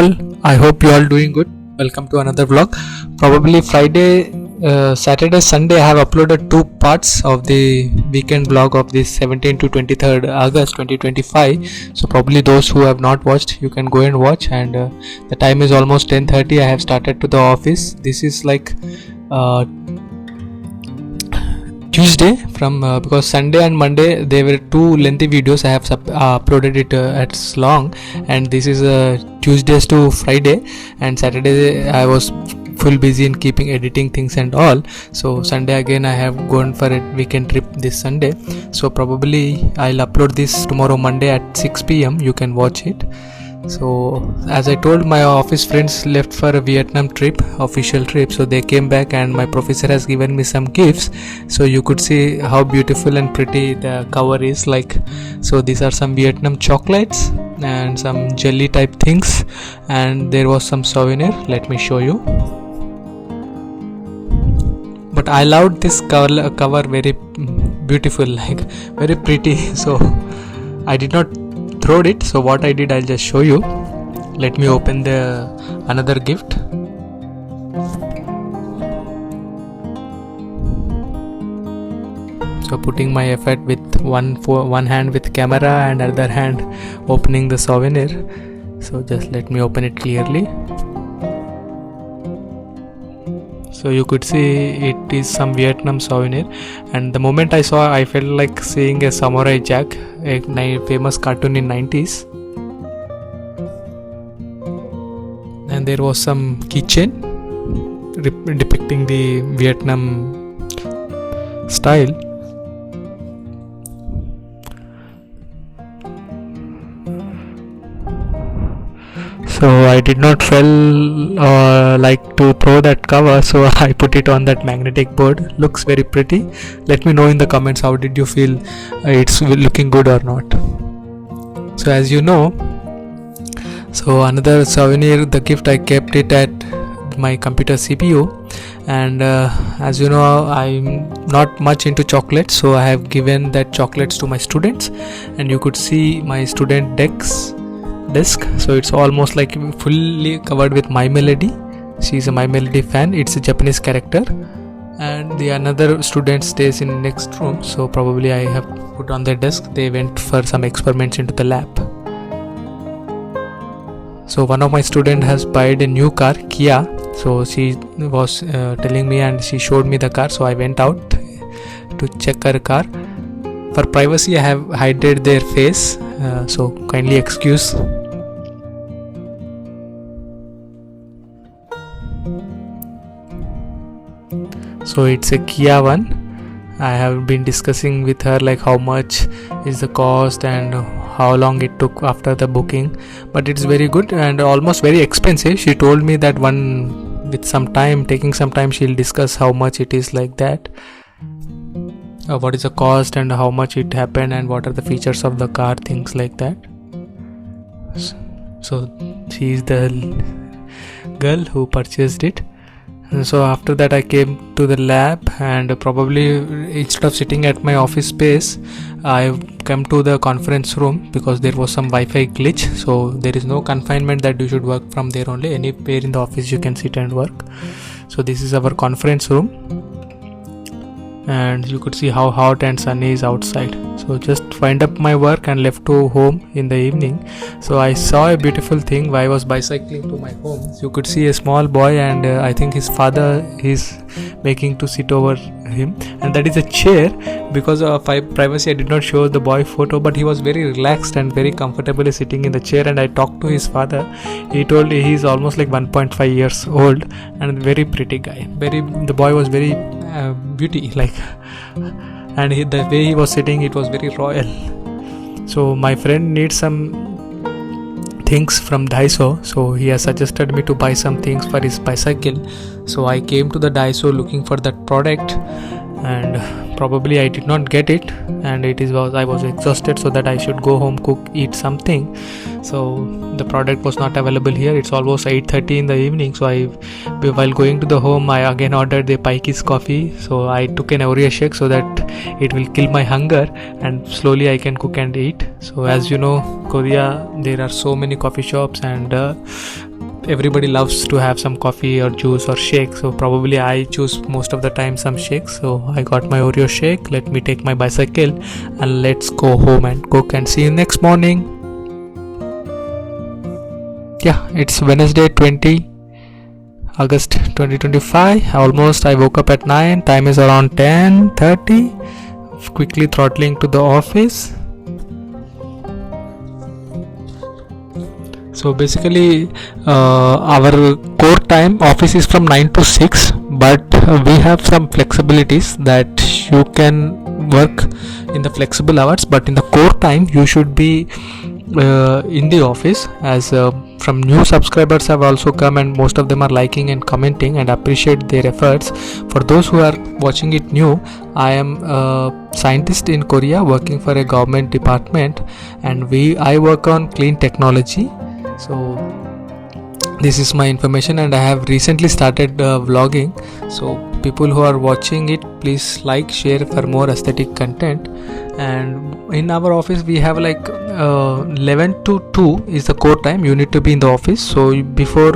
all, I hope you all doing good. Welcome to another vlog. Probably Friday, Saturday, Sunday I have uploaded two parts of the weekend vlog of this 17th to 23rd August 2025. So probably those who have not watched, you can go and watch. And the time is almost 10:30. I have started to the office. This is like Tuesday from because Sunday and Monday they were two lengthy videos. I have uploaded it at long, and this is Tuesdays to Friday, and Saturday I was full busy in keeping editing things and all. So Sunday again I have gone for a weekend trip this Sunday. So probably I'll upload this tomorrow Monday at 6 p.m. You can watch it. So as I told, my office friends left for a Vietnam trip, official trip. So they came back and my professor has given me some gifts. So you could see how beautiful and pretty the cover is like. So these are some Vietnam chocolates and some jelly type things, and there was some souvenir. Let me show you. But I loved this cover very beautiful, like very pretty. So I did not throw it. So what I did, I'll just show you. Let me open the another gift. So putting my effort with one hand with camera and other hand opening the souvenir. So just let me open it clearly. So you could see it is some Vietnam souvenir, and the moment I saw, I felt like seeing a Samurai Jack, a famous cartoon in 90s. And there was some keychain depicting the Vietnam style. So I did not feel like to throw that cover, so I put it on that magnetic board. Looks very pretty. Let me know in the comments how did you feel it's looking good or not. So as you know, so another souvenir, the gift, I kept it at my computer CPU. And as you know, I'm not much into chocolates, so I have given that chocolates to my students. And you could see my student desk. So it's almost like fully covered with My Melody. She's a My Melody fan. It's a Japanese character, and the another student stays in next room. So probably I have put on their desk. They went for some experiments into the lab. So one of my student has bought a new car, Kia. So she was telling me, and she showed me the car. So I went out to check her car. For privacy, I have hidden their face. So kindly excuse. So it's a Kia one. I have been discussing with her like how much is the cost and how long it took after the booking, but it's very good and almost very expensive. She told me that with some time, taking some time, she'll discuss how much it is like that. What is the cost and how much it happened and what are the features of the car, things like that. So she is the girl who purchased it. And so after that I came to the lab, and probably instead of sitting at my office space, I came to the conference room because there was some Wi-Fi glitch. So there is no confinement that you should work from there only. Anywhere in the office you can sit and work. So this is our conference room, and you could see how hot and sunny is outside. So just wind up my work and left to home in the evening. So I saw a beautiful thing while I was bicycling to my home. So you could see a small boy, and I think his father is making to sit over him, and that is a chair. Because of privacy, I did not show the boy photo, but he was very relaxed and very comfortably sitting in the chair. And I talked to his father. He told me he's almost like 1.5 years old and very pretty guy. The boy was very beauty like, and the way he was sitting, it was very royal. So my friend needs some things from Daiso, so he has suggested me to buy some things for his bicycle. So I came to the Daiso looking for that product, and probably I did not get it, and I was exhausted, so that I should go home, cook, eat something. So the product was not available here. It's almost 8:30 in the evening. So while going to the home, I again ordered the Pikey's coffee. So I took an Oreo shake so that it will kill my hunger and slowly I can cook and eat. So as you know, Korea, there are so many coffee shops, and everybody loves to have some coffee or juice or shake, so probably I choose most of the time some shakes. So I got my Oreo shake. Let me take my bicycle and let's go home and cook, and see you next morning. Yeah, it's Wednesday 20 August 2025. Almost I woke up at 9. Time is around 10:30. Quickly throttling to the office. So basically our core time office is from 9 to 6, but we have some flexibilities that you can work in the flexible hours, but in the core time you should be in the office, as from new subscribers have also come, and most of them are liking and commenting and appreciate their efforts. For those who are watching it new, I am a scientist in Korea working for a government department, and I work on clean technology. So this is my information, and I have recently started vlogging. So people who are watching it, please like, share for more aesthetic content. And in our office we have like 11 to 2 is the core time. You need to be in the office, so before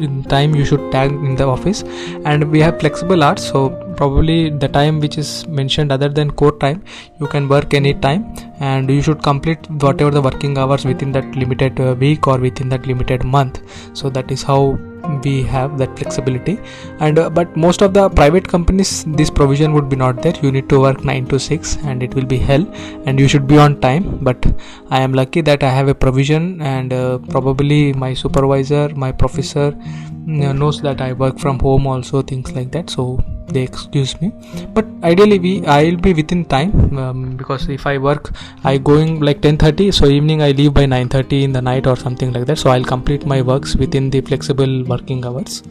in time you should tag in the office. And we have flexible hours, so probably the time which is mentioned other than core time, you can work any time, and you should complete whatever the working hours within that limited week or within that limited month. So that is how we have that flexibility. And but most of the private companies, this provision would be not there. You need to work 9 to 6 and it will be hell, and you should be on time. But I am lucky that I have a provision, and probably my supervisor, my professor knows that I work from home also, things like that, so they excuse me. But ideally I'll be within time, because if I work, I going like 10:30, so evening I leave by 9:30 in the night or something like that. So I'll complete my works within the flexible working hours,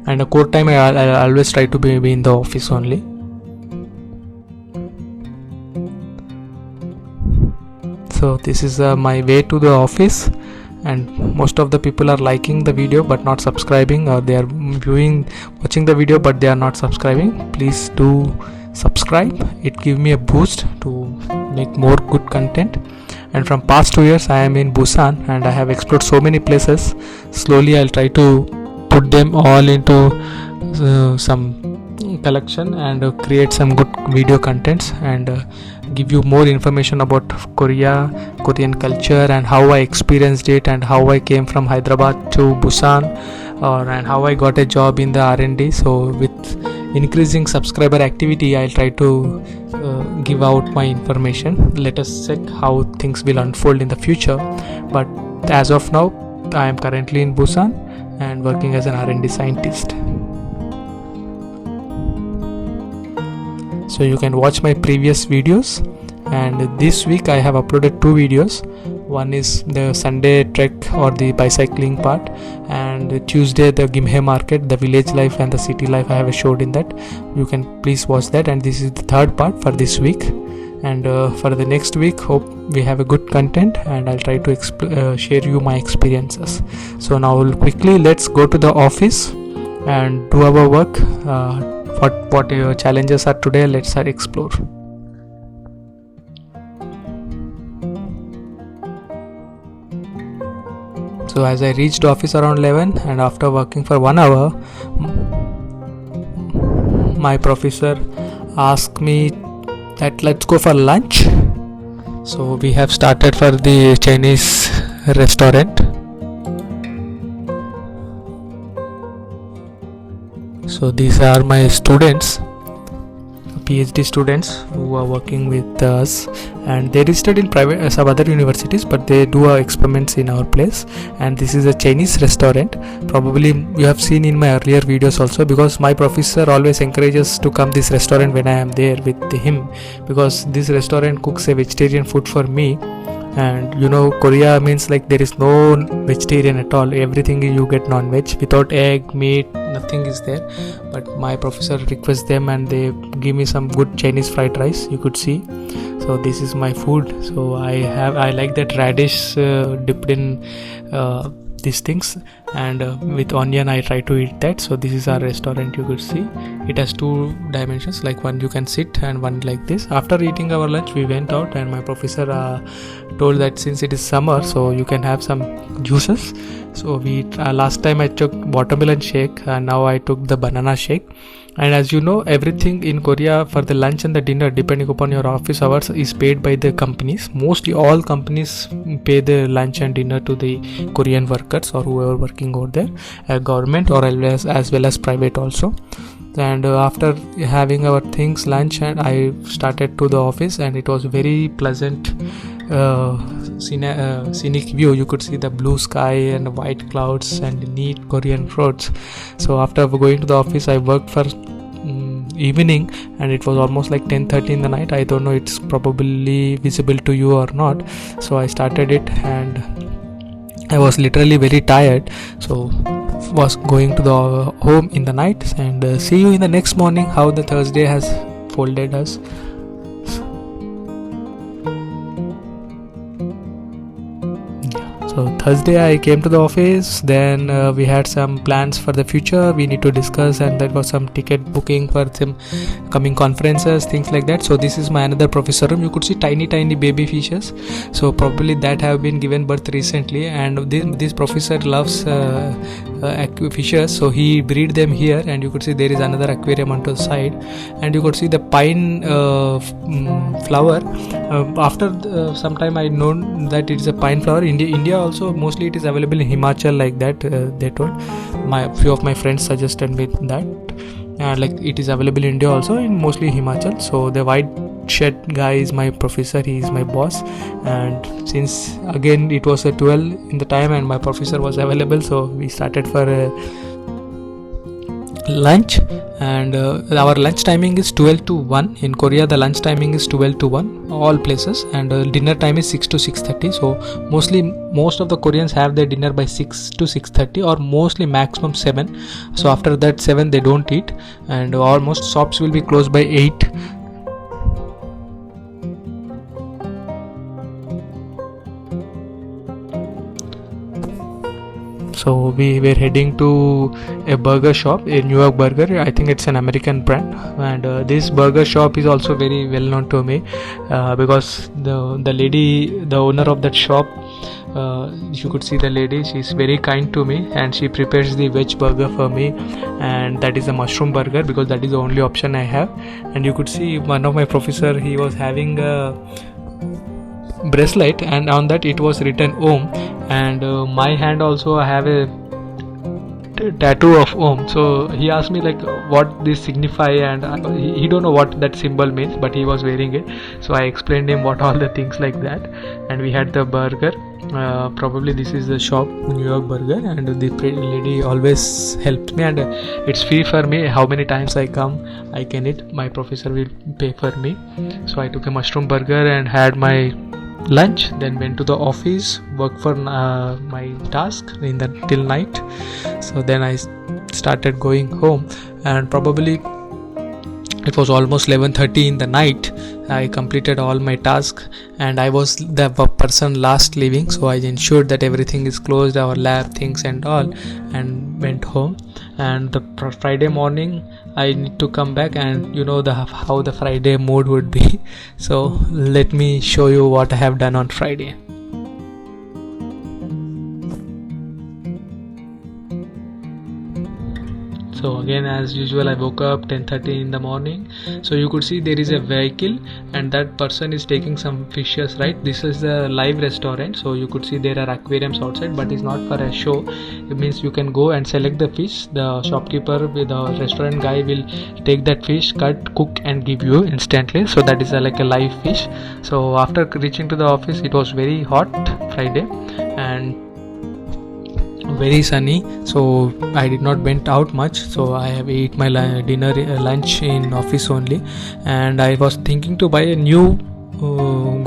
and a core time I always try to be in the office only. So this is my way to the office, and most of the people are liking the video but not subscribing, or they are watching the video but they are not subscribing. Please do subscribe. It gives me a boost to make more good content. And from past 2 years I am in Busan, and I have explored so many places. Slowly I'll try to put them all into some collection and create some good video contents, and give you more information about Korean culture, and how I experienced it, and how I came from Hyderabad to Busan, and how I got a job in the R&D. So with increasing subscriber activity, I'll try to give out my information. Let us check how things will unfold in the future. But as of now, I am currently in Busan and working as an R&D scientist. So you can watch my previous videos, and this week I have uploaded 2 videos. One is the Sunday trek or the bicycling part, and Tuesday the Gimhae market, the village life and the city life I have showed in that. You can please watch that, and this is the 3rd part for this week. And for the next week, hope we have a good content, and I'll try to share you my experiences. So now quickly let's go to the office and do our work. What your challenges are today, let's explore. So as I reached office around 11, and after working for 1 hour, my professor asked me that let's go for lunch. So we have started for the Chinese restaurant. So these are my students, PhD students who are working with us, and they registered in private some other universities, but they do experiments in our place. And this is a Chinese restaurant. Probably you have seen in my earlier videos also, because my professor always encourages to come this restaurant when I am there with him, because this restaurant cooks a vegetarian food for me. And you know, Korea means like there is no vegetarian at all. Everything you get non-veg, without egg, meat, nothing is there. But my professor requests them, and they give me some good Chinese fried rice, you could see. So this is my food. So I like that radish dipped in these things, and with onion I try to eat that. So this is our restaurant. You could see it has two dimensions, like one you can sit and one like this. After eating our lunch we went out, and my professor told that since it is summer, so you can have some juices. So we last time I took watermelon shake, and now I took the banana shake. And as you know, everything in Korea for the lunch and the dinner, depending upon your office hours, is paid by the companies. Mostly all companies pay the lunch and dinner to the Korean workers or whoever working over there, government or as well as private also. And after having our things lunch, and I started to the office, and it was very pleasant scenic view. You could see the blue sky and the white clouds and neat Korean roads. So after going to the office, I worked for evening, and it was almost like 10:30 in the night. I don't know, it's probably visible to you or not. So I started it, and I was literally very tired, so was going to the home in the night. And see you in the next morning how the Thursday has folded us. So Thursday I came to the office, then we had some plans for the future we need to discuss, and there was some ticket booking for some coming conferences, things like that. So this is my another professor room. You could see tiny baby fishes, so probably that have been given birth recently, and this professor loves fishes, so he breed them here. And you could see there is another aquarium on the side, and you could see the pine flower. After some time I known that it is a pine flower. India also mostly it is available in Himachal, like that they told. Few of my friends suggested me that, like it is available in India also, in mostly Himachal. So the white shirt guy is my professor, he is my boss. And since again it was 12 in the time and my professor was available, so we started for lunch. And our lunch timing is 12 to 1. In Korea the lunch timing is 12 to 1 all places, and dinner time is 6 to 6:30. So most of the Koreans have their dinner by 6 to 6:30, or mostly maximum 7. So after that 7 they don't eat, and almost shops will be closed by 8. So we were heading to a burger shop, a New York Burger. I think it's an American brand, and this burger shop is also very well known to me because the lady, the owner of that shop, you could see the lady, she's very kind to me, and she prepares the veg burger for me, and that is a mushroom burger because that is the only option I have. And you could see one of my professor, he was having a bracelet, and on that it was written Om, and my hand also I have a tattoo of Om. So he asked me like what this signify, and he don't know what that symbol means, but he was wearing it. So I explained him what all the things like that, and we had the burger. Probably this is the shop, New York Burger, and the lady always helped me, and it's free for me. How many times I come I can eat, my professor will pay for me. So I took a mushroom burger and had my lunch, then went to the office, worked for my task in the till night. So then I started going home, and probably it was almost 11:30 in the night. I completed all my tasks, and I was the person last leaving, so I ensured that everything is closed, our lab things and all, and went home. And the Friday morning I need to come back, and you know how the Friday mood would be. So let me show you what I have done on Friday. So again, as usual, I woke up 10:30 in the morning. So you could see there is a vehicle, and that person is taking some fishes, right? This is the live restaurant, so you could see there are aquariums outside, but it's not for a show. It means you can go and select the fish. The shopkeeper with the restaurant guy will take that fish, cut, cook and give you instantly. So that is like a live fish. So after reaching to the office, it was very hot Friday and very sunny, so I did not went out much. So I have eat my lunch in office only, and I was thinking to buy a new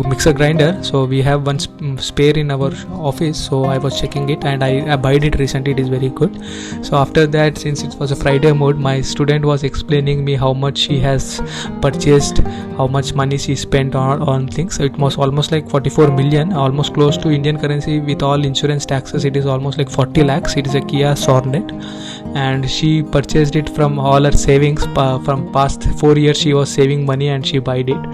mixer grinder. So we have one spare in our office, so I was checking it and I bought it recently. It is very good. So after that, since it was a Friday mode, my student was explaining me how much she has purchased, how much money she spent on things. So it was almost like 44 million, almost close to Indian currency with all insurance taxes. It is almost like 40 lakhs. It is a Kia Sornet, and she purchased it from all her savings. From past 4 years she was saving money and she bought it.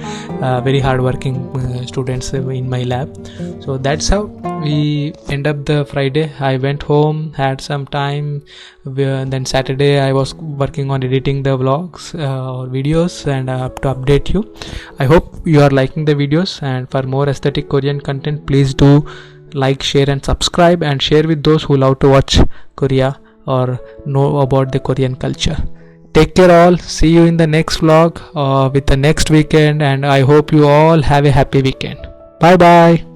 Very hardworking students in my lab. So that's how we end up the Friday. I went home, had some time, then Saturday I was working on editing the vlogs or videos and to update you. I hope you are liking the videos, and for more aesthetic Korean content, please do like, share and subscribe, and share with those who love to watch Korea or know about the Korean culture. Take care all. See you in the next vlog with the next weekend, and I hope you all have a happy weekend. Bye bye.